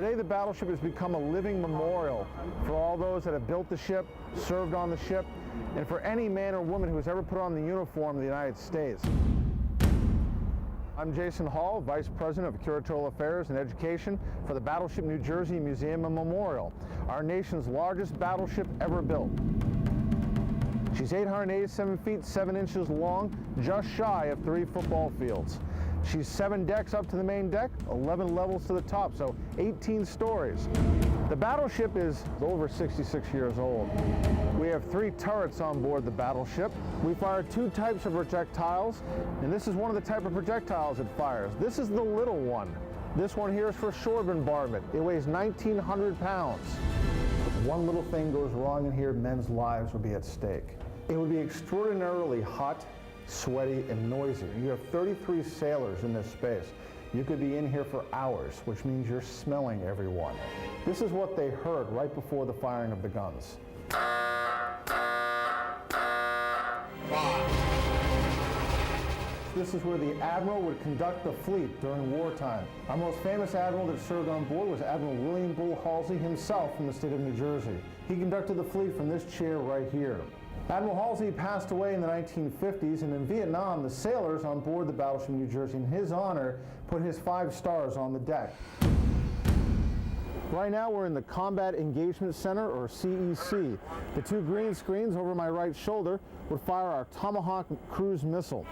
Today, the battleship has become a living memorial for all those that have built the ship, served on the ship, and for any man or woman who has ever put on the uniform of the United States. I'm Jason Hall, Vice President of Curatorial Affairs and Education for the Battleship New Jersey Museum and Memorial, our nation's largest battleship ever built. She's 887 feet 7 inches long, just shy of 3 football fields. She's 7 decks up to the main deck, 11 levels to the top, so 18 stories. The battleship is over 66 years old. We have 3 turrets on board the battleship. We fire 2 types of projectiles, and this is one of the type of projectiles it fires. This is the little one. This one here is for shore bombardment. It weighs 1,900 pounds. If one little thing goes wrong in here, men's lives would be at stake. It would be extraordinarily hot, sweaty, and noisy. You have 33 sailors in this space. You could be in here for hours, which means you're smelling everyone. This is what they heard right before the firing of the guns. This is where the Admiral would conduct the fleet during wartime. Our most famous Admiral that served on board was Admiral William Bull Halsey himself from the state of New Jersey. He conducted the fleet from this chair right here. Admiral Halsey passed away in the 1950s, and in Vietnam, the sailors on board the Battleship New Jersey, in his honor, put his 5 stars on the deck. Right now, we're in the Combat Engagement Center, or CEC. The 2 green screens over my right shoulder would fire our Tomahawk cruise missile.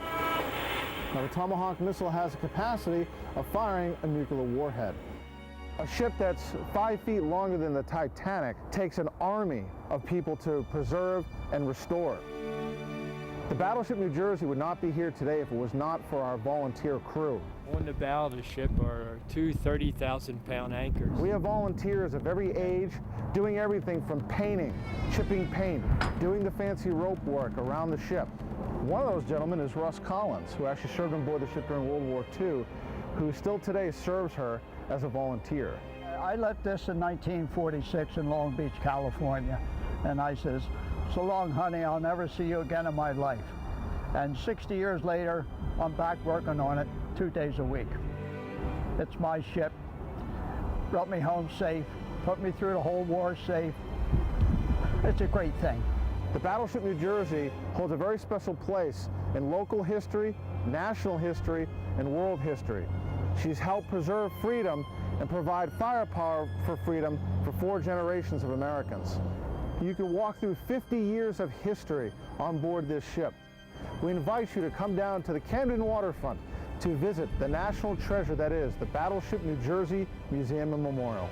Now, the Tomahawk missile has a capacity of firing a nuclear warhead. A ship that's 5 feet longer than the Titanic takes an army of people to preserve and restore. The Battleship New Jersey would not be here today if it was not for our volunteer crew. On the bow of the ship are 2 30,000-pound anchors. We have volunteers of every age doing everything from painting, chipping paint, doing the fancy rope work around the ship. One of those gentlemen is Russ Collins, who actually served on board the ship during World War II, who still today serves her as a volunteer. I left this in 1946 in Long Beach, California, and I says, "So long, honey, I'll never see you again in my life." And 60 years later, I'm back working on it 2 days a week. It's my ship, brought me home safe, put me through the whole war safe. It's a great thing. The Battleship New Jersey holds a very special place in local history, national history, and world history. She's helped preserve freedom and provide firepower for freedom for 4 generations of Americans. You can walk through 50 years of history on board this ship. We invite you to come down to the Camden waterfront to visit the national treasure that is the Battleship New Jersey Museum and Memorial.